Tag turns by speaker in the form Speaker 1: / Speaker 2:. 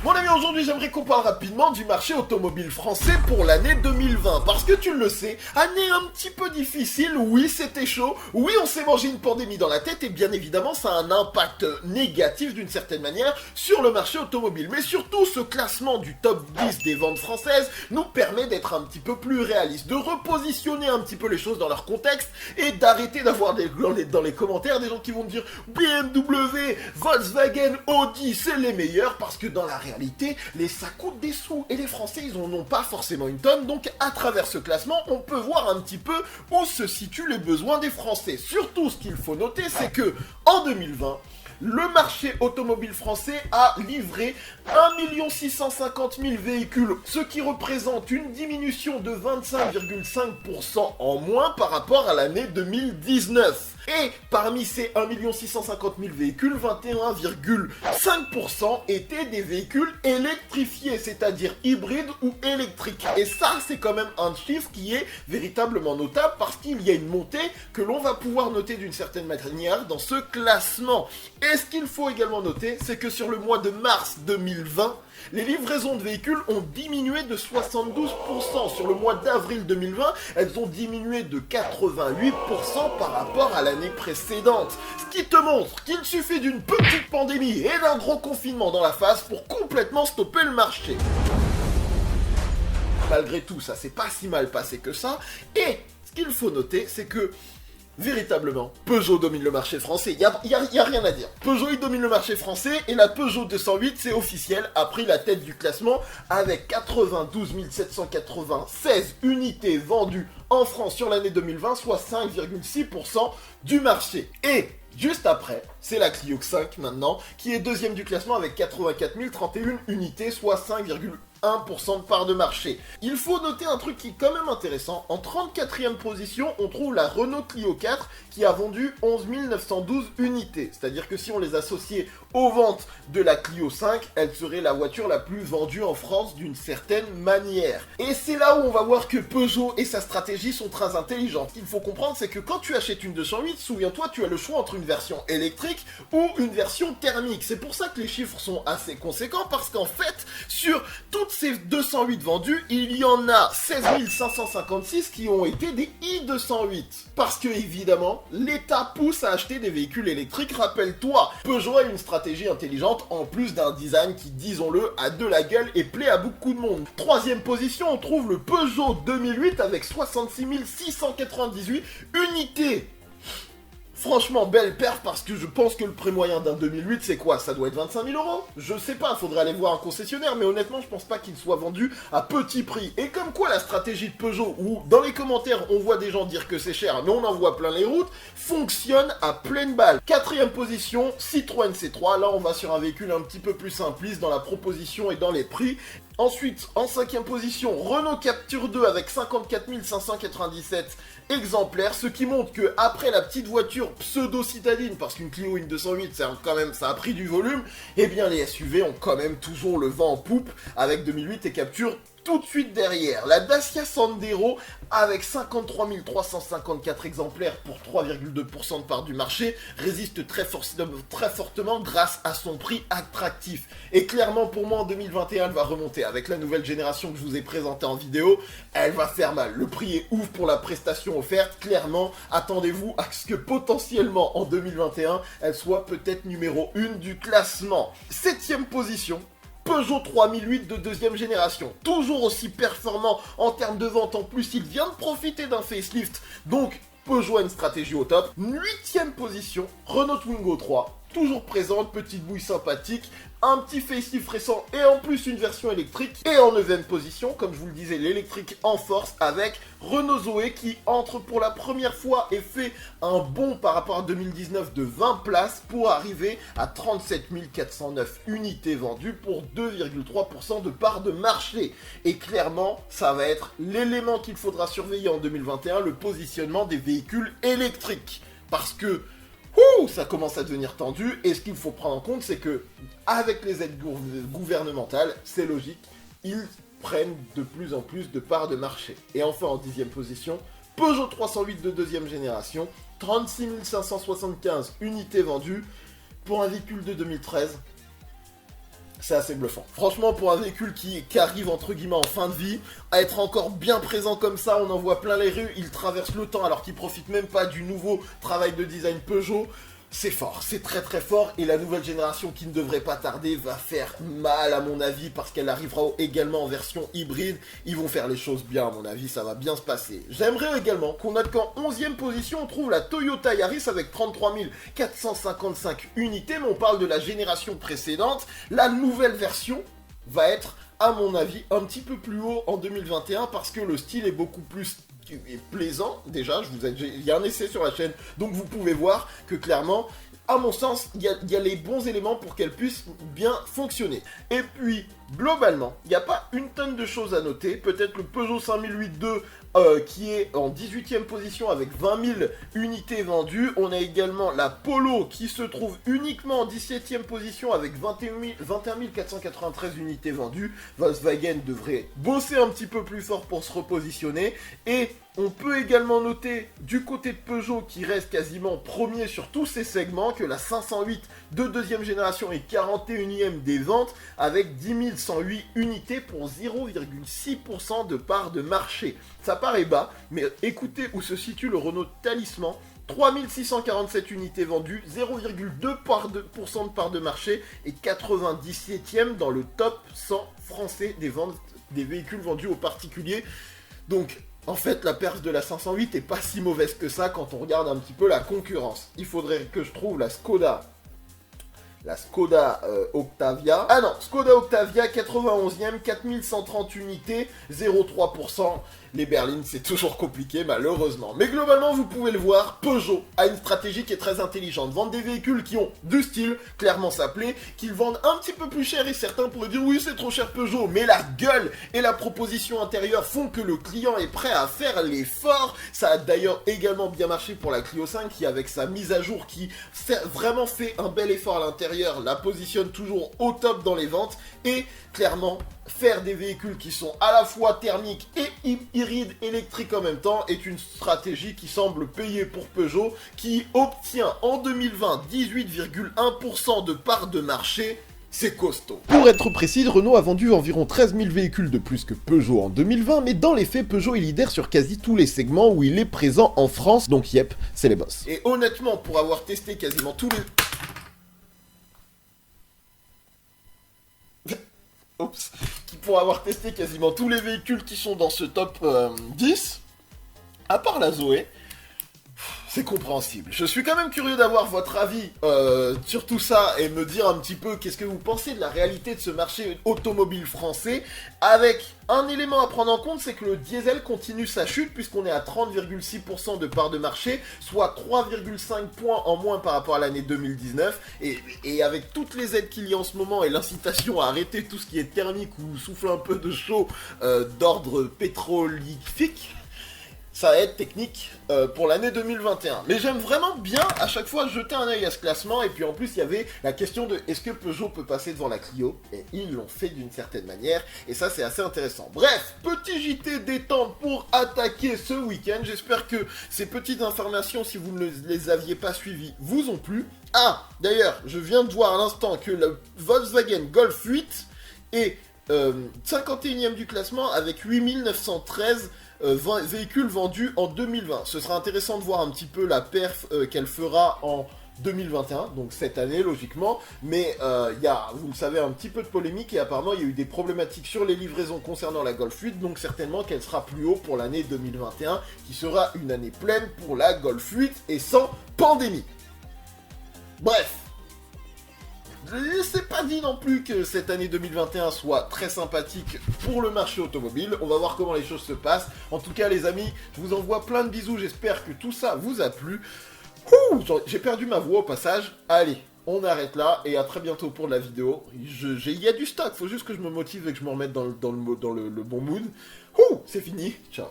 Speaker 1: Mon ami, aujourd'hui j'aimerais qu'on parle rapidement du marché automobile français pour l'année 2020. Parce que tu le sais, année un petit peu difficile, oui c'était chaud, oui on s'est mangé une pandémie dans la tête et bien évidemment ça a un impact négatif d'une certaine manière sur le marché automobile. Mais surtout ce classement du top 10 des ventes françaises nous permet d'être un petit peu plus réaliste, de repositionner un petit peu les choses dans leur contexte et d'arrêter d'avoir dans les commentaires des gens qui vont dire BMW, Volkswagen, Audi c'est les meilleurs parce que dans la réalité, ça coûte des sous et les Français ils en ont pas forcément une tonne, donc à travers ce classement on peut voir un petit peu où se situent les besoins des Français. Surtout ce qu'il faut noter c'est que en 2020 le marché automobile français a livré 1 650 000 véhicules, ce qui représente une diminution de 25,5% en moins par rapport à l'année 2019. Et parmi ces 1 650 000 véhicules, 21,5% étaient des véhicules électrifiés, c'est-à-dire hybrides ou électriques. Et ça, c'est quand même un chiffre qui est véritablement notable parce qu'il y a une montée que l'on va pouvoir noter d'une certaine manière dans ce classement. Et ce qu'il faut également noter, c'est que sur le mois de mars 2020, les livraisons de véhicules ont diminué de 72%. Sur le mois d'avril 2020, elles ont diminué de 88% par rapport à l'année précédente. Ce qui te montre qu'il suffit d'une petite pandémie et d'un gros confinement dans la face pour complètement stopper le marché. Malgré tout, ça s'est pas si mal passé que ça. Et ce qu'il faut noter, c'est que véritablement, Peugeot domine le marché français, y a rien à dire. Peugeot il domine le marché français et la Peugeot 208 c'est officiel, a pris la tête du classement avec 92 796 unités vendues en France sur l'année 2020, soit 5,6% du marché. Et juste après, c'est la Clio 5 maintenant, qui est deuxième du classement avec 84 031 unités, soit 5,1% de part de marché. Il faut noter un truc qui est quand même intéressant. En 34e position, on trouve la Renault Clio 4 qui a vendu 11 912 unités. C'est-à-dire que si on les associait aux ventes de la Clio 5, elle serait la voiture la plus vendue en France d'une certaine manière. Et c'est là où on va voir que Peugeot et sa stratégie sont très intelligentes. Ce qu'il faut comprendre, c'est que quand tu achètes une 208, souviens-toi, tu as le choix entre une version électrique ou une version thermique. C'est pour ça que les chiffres sont assez conséquents, parce qu'en fait, sur toutes ces 208 vendus, il y en a 16 556 qui ont été des i208. Parce que, évidemment, l'État pousse à acheter des véhicules électriques. Rappelle-toi, Peugeot a une stratégie intelligente, en plus d'un design qui, disons-le, a de la gueule et plaît à beaucoup de monde. Troisième position, on trouve le Peugeot 2008 avec 66 698 unités. Franchement, belle perf parce que je pense que le prix moyen d'un 2008, c'est quoi? Ça doit être 25 000 €? Je sais pas, faudrait aller voir un concessionnaire, mais honnêtement, je pense pas qu'il soit vendu à petit prix. Et comme quoi la stratégie de Peugeot, où dans les commentaires, on voit des gens dire que c'est cher, mais on en voit plein les routes, fonctionne à pleine balle. Quatrième position, Citroën C3. Là, on va sur un véhicule un petit peu plus simpliste dans la proposition et dans les prix. Ensuite, en cinquième position, Renault Captur 2 avec 54 597 exemplaires, ce qui montre que après la petite voiture pseudo-citadine, parce qu'une Clio, une 208, ça a pris du volume, et bien les SUV ont quand même toujours le vent en poupe, avec 2008 et Captur tout de suite derrière. La Dacia Sandero avec 53 354 exemplaires pour 3,2% de part du marché résiste très fortement grâce à son prix attractif. Et clairement pour moi en 2021 elle va remonter avec la nouvelle génération que je vous ai présentée en vidéo. Elle va faire mal. Le prix est ouf pour la prestation offerte. Clairement, attendez-vous à ce que potentiellement en 2021 elle soit peut-être numéro 1 du classement. 7ème position, Peugeot 3008 de deuxième génération, toujours aussi performant en termes de vente. En plus, il vient de profiter d'un facelift, donc Peugeot a une stratégie au top. 8ème position, Renault Twingo 3, toujours présente, petite bouille sympathique, un petit facelift récent et en plus une version électrique. Et en 9ème position, comme je vous le disais, l'électrique en force avec Renault Zoé qui entre pour la première fois et fait un bond par rapport à 2019 de 20 places pour arriver à 37 409 unités vendues pour 2,3% de part de marché. Et clairement, ça va être l'élément qu'il faudra surveiller en 2021, le positionnement des véhicules électriques. Parce que ça commence à devenir tendu, et ce qu'il faut prendre en compte, c'est que avec les aides gouvernementales, c'est logique, ils prennent de plus en plus de parts de marché. Et enfin, en 10ème position, Peugeot 308 de deuxième génération, 36 575 unités vendues pour un véhicule de 2013. c'est assez bluffant. Franchement, pour un véhicule qui arrive entre guillemets en fin de vie, à être encore bien présent comme ça, on en voit plein les rues, il traverse le temps alors qu'il profite même pas du nouveau travail de design Peugeot. C'est fort, c'est très très fort, et la nouvelle génération qui ne devrait pas tarder va faire mal à mon avis, parce qu'elle arrivera également en version hybride. Ils vont faire les choses bien à mon avis, ça va bien se passer. J'aimerais également qu'on note qu'en 11e position on trouve la Toyota Yaris avec 33 455 unités, mais on parle de la génération précédente. La nouvelle version va être, à mon avis, un petit peu plus haut en 2021, parce que le style est beaucoup plus plaisant. Déjà, il y a un essai sur la chaîne, donc vous pouvez voir que clairement, à mon sens, il y a les bons éléments pour qu'elle puisse bien fonctionner. Et puis, globalement, il n'y a pas une tonne de choses à noter. Peut-être le Peugeot 5008-2 qui est en 18e position avec 20 000 unités vendues. On a également la Polo qui se trouve uniquement en 17e position avec 21 493 unités vendues. Volkswagen devrait bosser un petit peu plus fort pour se repositionner. Et on peut également noter du côté de Peugeot qui reste quasiment premier sur tous ces segments que la 508 de deuxième génération est 41e des ventes avec 10 108 unités pour 0,6% de part de marché. Ça paraît bas, mais écoutez où se situe le Renault Talisman. 3647 unités vendues, 0,2% de part de marché et 97e dans le top 100 français des ventes des véhicules vendus aux particuliers. Donc, en fait, la perf de la 508 est pas si mauvaise que ça quand on regarde un petit peu la concurrence. Il faudrait que je trouve la Skoda Octavia. Ah non, Skoda Octavia, 91e, 4130 unités, 0,3%. Les berlines, c'est toujours compliqué, malheureusement. Mais globalement, vous pouvez le voir, Peugeot a une stratégie qui est très intelligente. Vendre des véhicules qui ont du style, clairement ça plaît, qu'ils vendent un petit peu plus cher, et certains pourraient dire oui, c'est trop cher Peugeot, mais la gueule et la proposition intérieure font que le client est prêt à faire l'effort. Ça a d'ailleurs également bien marché pour la Clio 5, qui avec sa mise à jour, qui vraiment fait un bel effort à l'intérieur, la positionne toujours au top dans les ventes, et clairement, faire des véhicules qui sont à la fois thermiques et hybrides électriques en même temps est une stratégie qui semble payer pour Peugeot, qui obtient en 2020 18,1% de part de marché. C'est costaud. Pour être précis, Renault a vendu environ 13 000 véhicules de plus que Peugeot en 2020, mais dans les faits, Peugeot est leader sur quasi tous les segments où il est présent en France, donc yep, c'est les boss. Et honnêtement, pour avoir testé quasiment tous les... Oups. Pour avoir testé quasiment tous les véhicules qui sont dans ce top 10, à part la Zoé, c'est compréhensible. Je suis quand même curieux d'avoir votre avis sur tout ça et me dire un petit peu qu'est-ce que vous pensez de la réalité de ce marché automobile français, avec un élément à prendre en compte, c'est que le diesel continue sa chute puisqu'on est à 30,6% de part de marché, soit 3,5 points en moins par rapport à l'année 2019, et avec toutes les aides qu'il y a en ce moment et l'incitation à arrêter tout ce qui est thermique ou souffler un peu de chaud d'ordre pétrolifique, ça aide technique pour l'année 2021. Mais j'aime vraiment bien à chaque fois jeter un œil à ce classement, et puis en plus il y avait la question de est-ce que Peugeot peut passer devant la Clio, et ils l'ont fait d'une certaine manière, et ça c'est assez intéressant. Bref, petit JT détente pour attaquer ce week-end. J'espère que ces petites informations, si vous ne les aviez pas suivies, vous ont plu. Ah, d'ailleurs, je viens de voir à l'instant que le Volkswagen Golf 8 est 51e du classement avec 8913 véhicules vendus en 2020. Ce sera intéressant de voir un petit peu la perf qu'elle fera en 2021, donc cette année logiquement, mais il y a, vous le savez, un petit peu de polémique, et apparemment il y a eu des problématiques sur les livraisons concernant la Golf 8, donc certainement qu'elle sera plus haut pour l'année 2021, qui sera une année pleine pour la Golf 8 et sans pandémie. Bref, c'est pas dit non plus que cette année 2021 soit très sympathique pour le marché automobile. On va voir comment les choses se passent. En tout cas, les amis, je vous envoie plein de bisous. J'espère que tout ça vous a plu. J'ai perdu ma voix au passage. Allez, on arrête là et à très bientôt pour la vidéo. Il y a du stock, faut juste que je me motive et que je me remette dans le bon mood. C'est fini. Ciao.